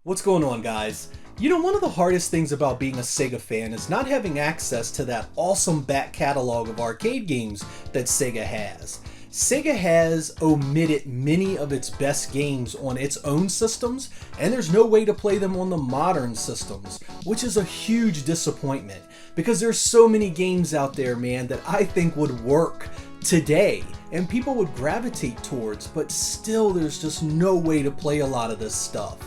What's going on, guys? You know, one of the hardest things about being a Sega fan is not having access to that awesome back catalog of arcade games that Sega has. Sega has omitted many of its best games on its own systems, and there's no way to play them on the modern systems, which is a huge disappointment because there's so many games out there, man, that I think would work today and people would gravitate towards, but still there's just no way to play a lot of this stuff.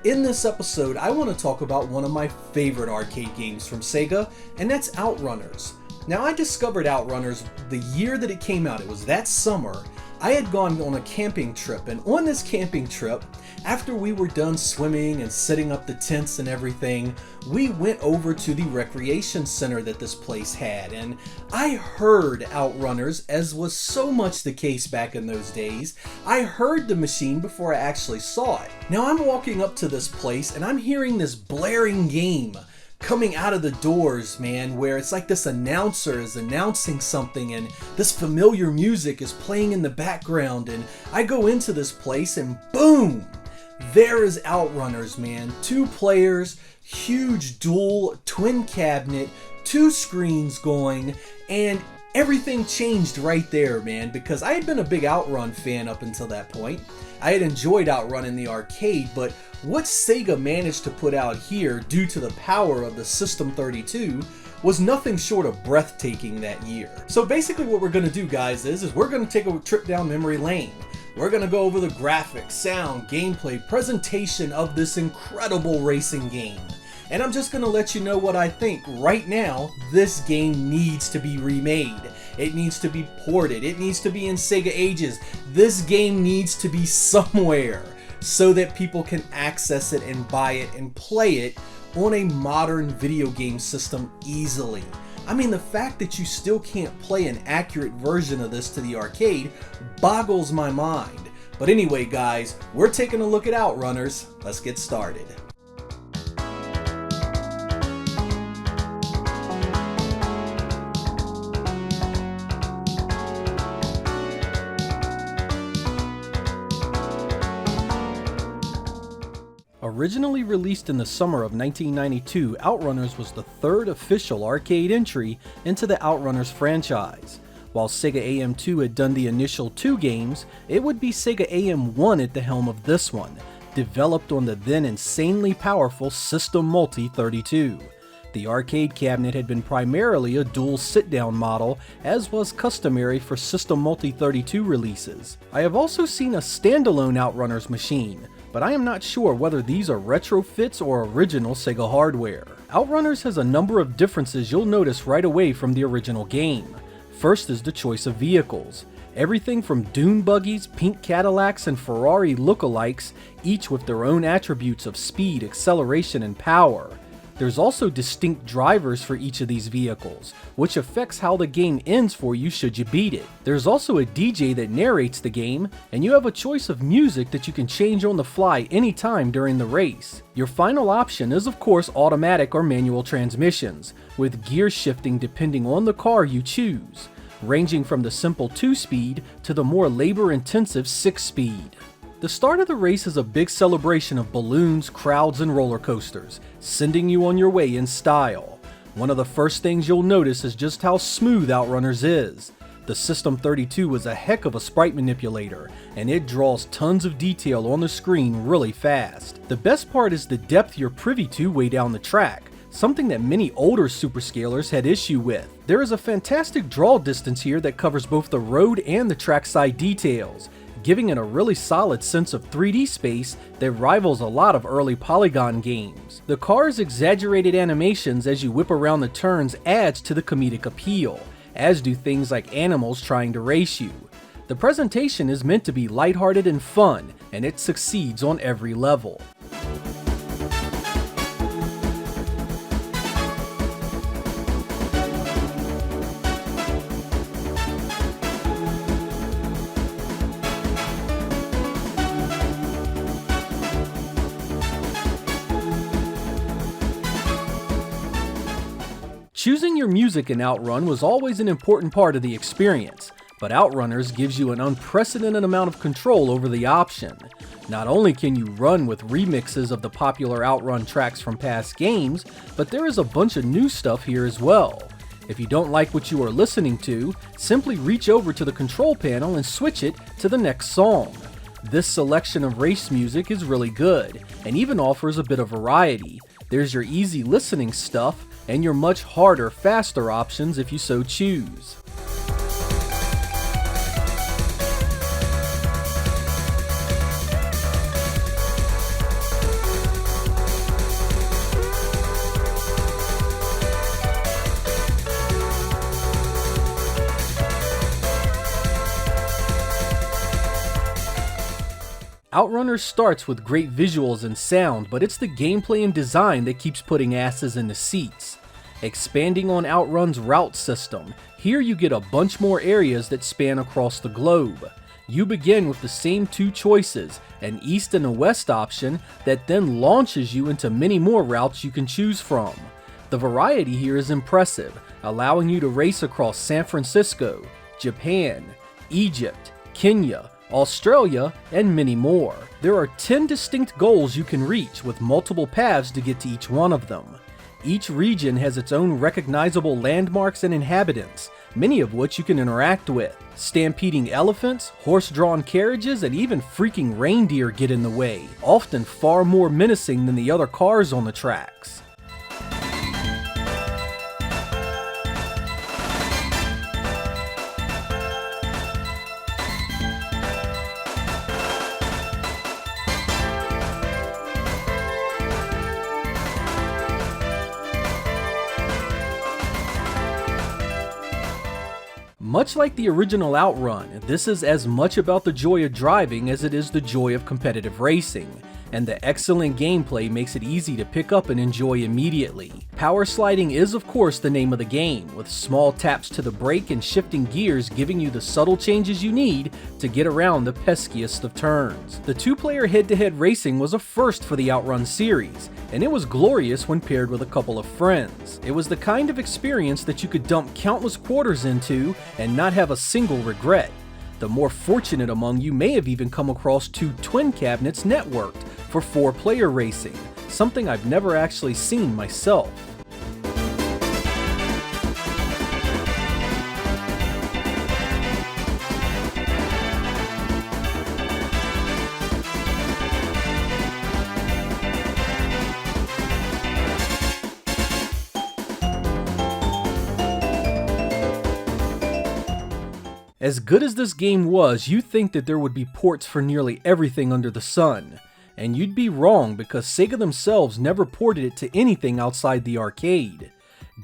In this episode, I want to talk about one of my favorite arcade games from Sega, and that's Outrunners. Now, I discovered Outrunners the year that it came out. It was that summer. I had gone on a camping trip, and on this camping trip, after we were done swimming and setting up the tents and everything, we went over to the recreation center that this place had, and I heard Outrunners, as was so much the case back in those days. I heard the machine before I actually saw it. Now I'm walking up to this place and I'm hearing this blaring game coming out of the doors, man, where it's like this announcer is announcing something and this familiar music is playing in the background, and I go into this place and boom! There is Outrunners, man. 2 players, huge dual twin cabinet, 2 screens going, and everything changed right there, man, because I had been a big Outrun fan up until that point. I had enjoyed Outrun in the arcade, but what Sega managed to put out here due to the power of the System 32 was nothing short of breathtaking that year. So basically what we're going to do, guys, is we're going to take a trip down memory lane. We're going to go over the graphics, sound, gameplay, presentation of this incredible racing game. And I'm just going to let you know what I think. Right now, this game needs to be remade. It needs to be ported. It needs to be in Sega Ages. This game needs to be somewhere so that people can access it and buy it and play it on a modern video game system easily. I mean, the fact that you still can't play an accurate version of this to the arcade boggles my mind. But anyway, guys, we're taking a look at Outrunners. Let's get started. Originally released in the summer of 1992, Outrunners was the 3rd official arcade entry into the Outrunners franchise. While Sega AM2 had done the initial 2 games, it would be Sega AM1 at the helm of this one, developed on the then insanely powerful System Multi 32. The arcade cabinet had been primarily a dual sit-down model, as was customary for System Multi 32 releases. I have also seen a standalone Outrunners machine, but I am not sure whether these are retrofits or original Sega hardware. Outrunners has a number of differences you'll notice right away from the original game. First is the choice of vehicles. Everything from dune buggies, pink Cadillacs, and Ferrari lookalikes, each with their own attributes of speed, acceleration, and power. There's also distinct drivers for each of these vehicles, which affects how the game ends for you should you beat it. There's also a DJ that narrates the game, and you have a choice of music that you can change on the fly anytime during the race. Your final option is of course automatic or manual transmissions, with gear shifting depending on the car you choose, ranging from the simple 2-speed to the more labor-intensive 6-speed. The start of the race is a big celebration of balloons, crowds, and roller coasters, sending you on your way in style. One of the first things you'll notice is just how smooth Outrunners is. The System 32 is a heck of a sprite manipulator, and it draws tons of detail on the screen really fast. The best part is the depth you're privy to way down the track, something that many older superscalers had issue with. There is a fantastic draw distance here that covers both the road and the trackside details, giving it a really solid sense of 3D space that rivals a lot of early polygon games. The car's exaggerated animations as you whip around the turns adds to the comedic appeal, as do things like animals trying to race you. The presentation is meant to be lighthearted and fun, and it succeeds on every level. Choosing your music in Outrun was always an important part of the experience, but Outrunners gives you an unprecedented amount of control over the option. Not only can you run with remixes of the popular Outrun tracks from past games, but there is a bunch of new stuff here as well. If you don't like what you are listening to, simply reach over to the control panel and switch it to the next song. This selection of race music is really good, and even offers a bit of variety. There's your easy listening stuff, and your much harder, faster options if you so choose. Outrunners starts with great visuals and sound, but it's the gameplay and design that keeps putting asses in the seats. Expanding on Outrun's route system, here you get a bunch more areas that span across the globe. You begin with the same two choices, an east and a west option, that then launches you into many more routes you can choose from. The variety here is impressive, allowing you to race across San Francisco, Japan, Egypt, Kenya, Australia, and many more. There are 10 distinct goals you can reach, with multiple paths to get to each one of them. Each region has its own recognizable landmarks and inhabitants, many of which you can interact with. Stampeding elephants, horse-drawn carriages, and even freaking reindeer get in the way, often far more menacing than the other cars on the tracks. Much like the original Outrun, this is as much about the joy of driving as it is the joy of competitive racing, and the excellent gameplay makes it easy to pick up and enjoy immediately. Power sliding is of course the name of the game, with small taps to the brake and shifting gears giving you the subtle changes you need to get around the peskiest of turns. The two-player head-to-head racing was a first for the Outrun series, and it was glorious when paired with a couple of friends. It was the kind of experience that you could dump countless quarters into and not have a single regret. The more fortunate among you may have even come across two twin cabinets networked for 4-player racing, something I've never actually seen myself. As good as this game was, you'd think that there would be ports for nearly everything under the sun. And you'd be wrong, because Sega themselves never ported it to anything outside the arcade.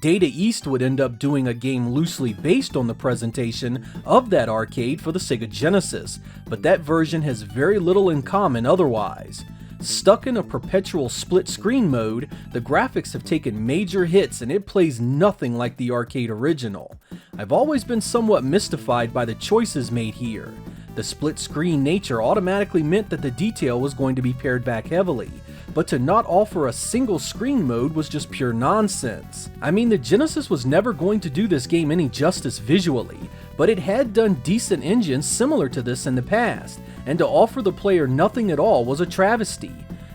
Data East would end up doing a game loosely based on the presentation of that arcade for the Sega Genesis, but that version has very little in common otherwise. Stuck in a perpetual split-screen mode, the graphics have taken major hits and it plays nothing like the arcade original. I've always been somewhat mystified by the choices made here. The split-screen nature automatically meant that the detail was going to be pared back heavily, but to not offer a single screen mode was just pure nonsense. I mean, the Genesis was never going to do this game any justice visually, but it had done decent engines similar to this in the past, and to offer the player nothing at all was a travesty.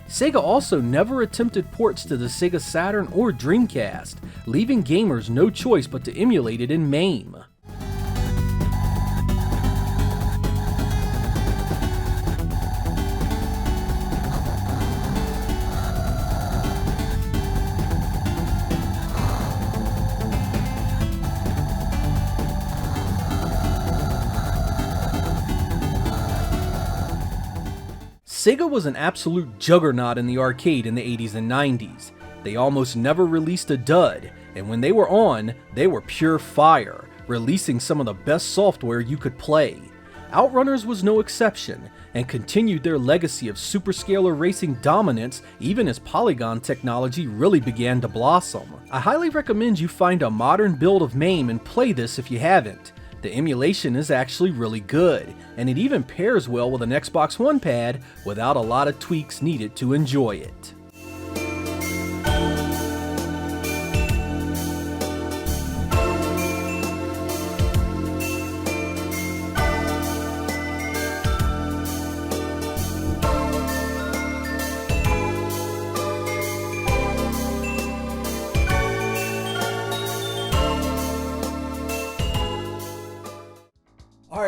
Sega also never attempted ports to the Sega Saturn or Dreamcast, leaving gamers no choice but to emulate it in MAME. Sega was an absolute juggernaut in the arcade in the 80s and 90s. They almost never released a dud, and when they were on, they were pure fire, releasing some of the best software you could play. Outrunners was no exception, and continued their legacy of superscalar racing dominance even as polygon technology really began to blossom. I highly recommend you find a modern build of MAME and play this if you haven't. The emulation is actually really good, and it even pairs well with an Xbox One pad without a lot of tweaks needed to enjoy it.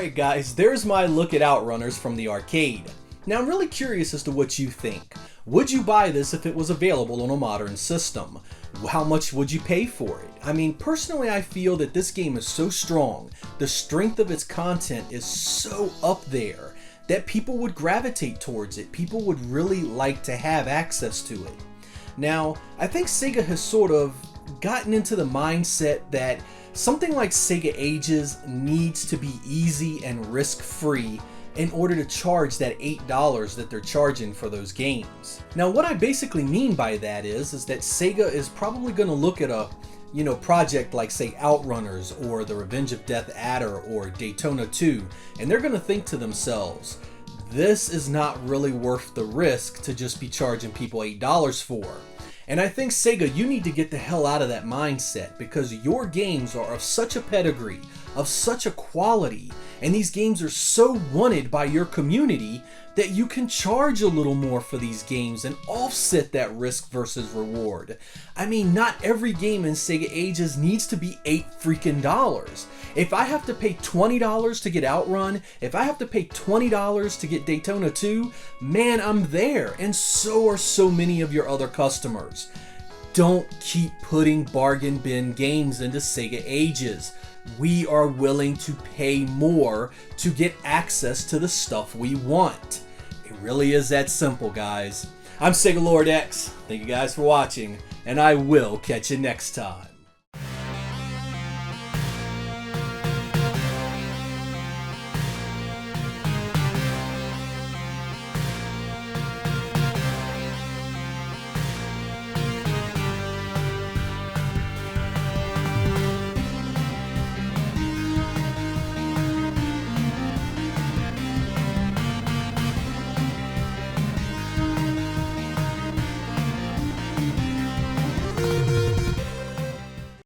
Alright guys, there's my look at Outrunners from the arcade. Now I'm really curious as to what you think. Would you buy this if it was available on a modern system? How much would you pay for it? I mean, personally I feel that this game is so strong, the strength of its content is so up there, that people would gravitate towards it. People would really like to have access to it. Now, I think Sega has sort of gotten into the mindset that something like Sega Ages needs to be easy and risk-free in order to charge that $8 that they're charging for those games. Now what I basically mean by that is that Sega is probably going to look at a project like say Outrunners or the Revenge of Death Adder or Daytona 2, and they're going to think to themselves, this is not really worth the risk to just be charging people $8 for. And I think Sega, you need to get the hell out of that mindset, because your games are of such a pedigree, of such a quality, and these games are so wanted by your community that you can charge a little more for these games and offset that risk versus reward. I mean, not every game in Sega Ages needs to be $8 freaking. If I have to pay $20 to get Outrun, if I have to pay $20 to get Daytona 2, man, I'm there, and so are so many of your other customers. Don't keep putting bargain bin games into Sega Ages. We are willing to pay more to get access to the stuff we want. It really is that simple, guys. I'm Sega Lord X. Thank you guys for watching, and I will catch you next time.